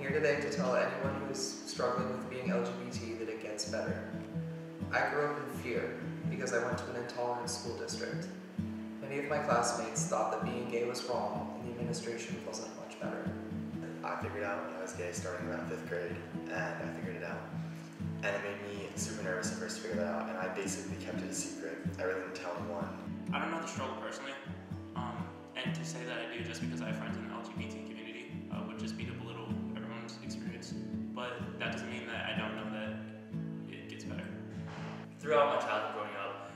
here today to tell anyone who is struggling with being LGBT that it gets better. I grew up in fear because I went to an intolerant school district. Many of my classmates thought that being gay was wrong and the administration wasn't much better. I figured out when I was gay starting around 5th grade, and I figured it out. And it made me super nervous at first to figure that out, and I basically kept it a secret. I really didn't tell anyone. I don't know the struggle personally, and to say that I do just because I have friends in the LGBT community would just beat up a little everyone's experience. But that doesn't mean that I don't know that it gets better. Throughout my childhood growing up,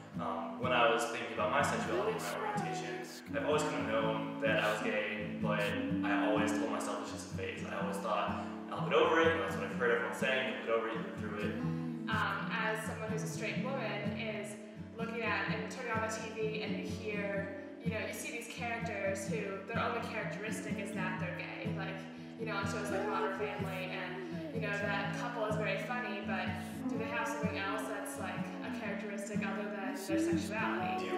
when I was thinking about my sexuality and my orientation, I've always kind of known that I was gay, but I always told myself it's just a phase. I always thought, I'll get over it, that's what I've heard everyone saying, you'll get over it, you'll get through it. As someone who's a straight woman, is looking at and turning on the TV and you hear, you see these characters who, their only characteristic is that they're gay. Like, on shows like Modern Family, and, that couple is very funny, but do they have something else that's like a characteristic other than their sexuality? We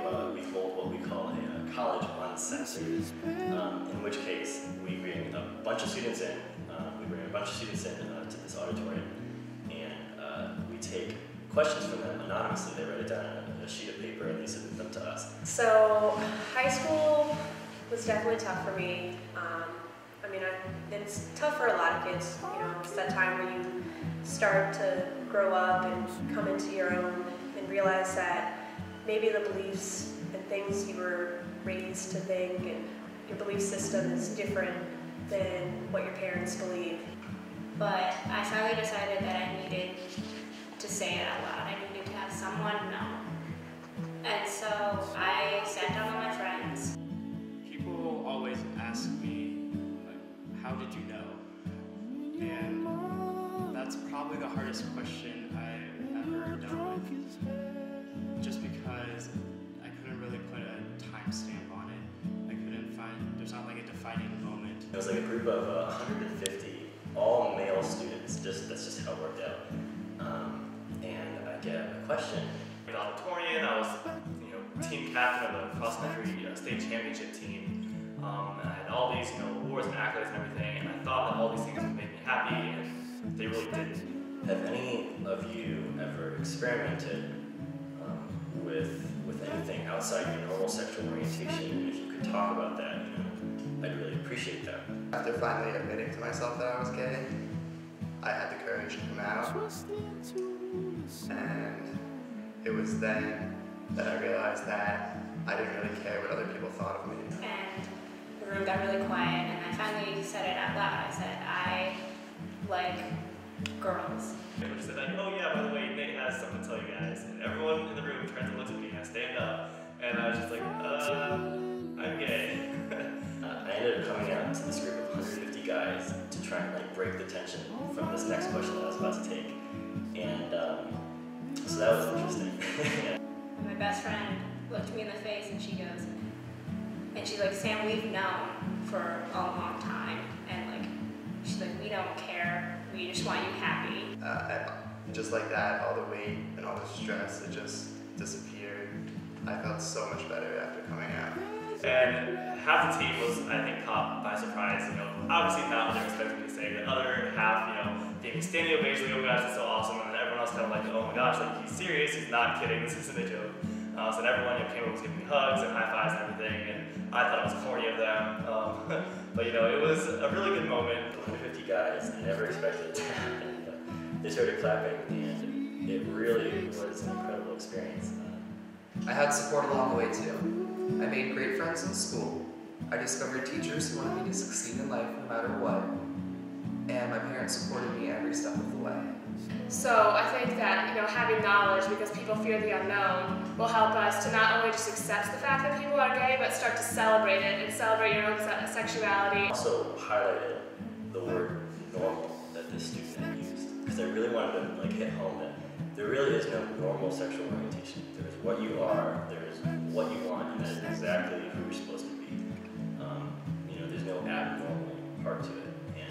hold what we call a college uncensored, in which case we bring a bunch of students in, to this auditorium, and we take questions from them anonymously. They write it down on a sheet of paper and they submit them to us. So high school was definitely tough for me. It's tough for a lot of kids. It's that time where you start to grow up and come into your own and realize that maybe the beliefs and things you were raised to think and your belief system is different than what your parents believe. But I finally decided that I needed to say it out loud. I needed to have someone know. And so I sat down with my friends. People always ask me, how did you know? And that's probably the hardest question I've ever dealt with. Just because I couldn't really put a timestamp on it. I couldn't find, there's not like a defining moment. It was like a group of 150, all male students. That's just how it worked out. And I get a question. In the auditorium, I was, team captain of the cross-country state championship team. And I had all these, awards and accolades and everything, and I thought that all these things would make me happy, and they really didn't. Have any of you ever experimented with anything outside your normal sexual orientation? And if you could talk about that, I'd really appreciate that. After finally admitting to myself that I was gay, I had the courage to come out, and it was then that I realized that I didn't really care what other people thought of me. And the room got really quiet, and I finally said it out loud. I said, I like girls. Which said, oh yeah, by the way, Nate has something to tell you guys. And everyone in the room turns and looks at me, and I stand up, and I was just like, I'm gay. I ended up coming out to this group of 150 guys to try and break the tension from this next question that I was about to take. And so that was interesting. And my best friend looked me in the face and she goes, she's like, Sam, we've known for a long time. And she's like, we don't care. We just want you happy. And just like that, all the weight and all the stress, it just disappeared. I felt so much better after coming out. And half the team was, I think, caught by surprise. Obviously not what they expected me to say. The other half, gave me standing ovation, oh gosh, it's so awesome. And then everyone else kind of like, oh my gosh, he's serious, he's not kidding, this isn't a joke. So everyone came over, was giving me hugs and high fives and everything, and I thought it was corny of them. But it was a really good moment. 150 guys, I never expected it to happen, but they started clapping, and it really was an incredible experience. I had support along the way too. I made great friends in school. I discovered teachers who wanted me to succeed in life no matter what. And my parents supported me every step of the way. So I think that, having knowledge, because people fear the unknown, will help us to not only just accept the fact that people are gay, but start to celebrate it and celebrate your own sexuality. Also highlighted the word normal that this student had used, because I really wanted to hit home that there really is no normal sexual orientation. There is what you are, there is what you want, and that is exactly who you're supposed to be. There's no abnormal part to it.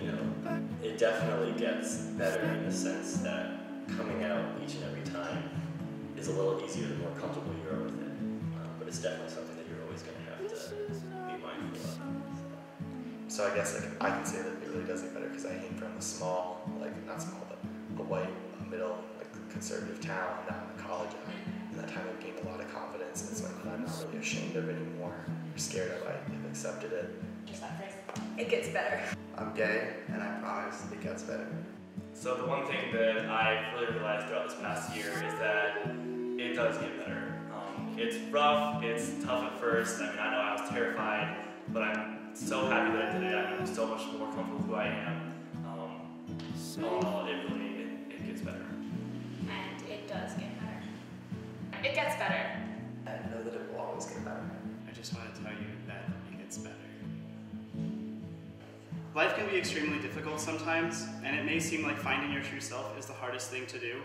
And it definitely gets better in the sense that coming out each and every time is a little easier the more comfortable you are with it. But it's definitely something that you're always going to have to be mindful of. So So I guess like I can say that it really does get better because I came from a small, like not small, but a white, middle, like conservative town, and now I'm in college. And that time I've gained a lot of confidence, and it's something that I'm not really ashamed of anymore, or scared of. I've accepted it. Just that phrase. It gets better. I'm gay, and I promise it gets better. So the one thing that I've really realized throughout this past year is that it does get better. It's rough, it's tough at first. I mean, I know I was terrified, but I'm so happy that I did it. I'm so much more comfortable with who I am. All in all, it gets better. And it does get better. It gets better. And know that it will always get better. I just want to tell you that it gets better. Life can be extremely difficult sometimes, and it may seem like finding your true self is the hardest thing to do,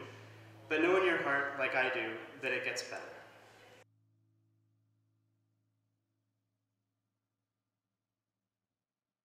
but know in your heart, like I do, that it gets better.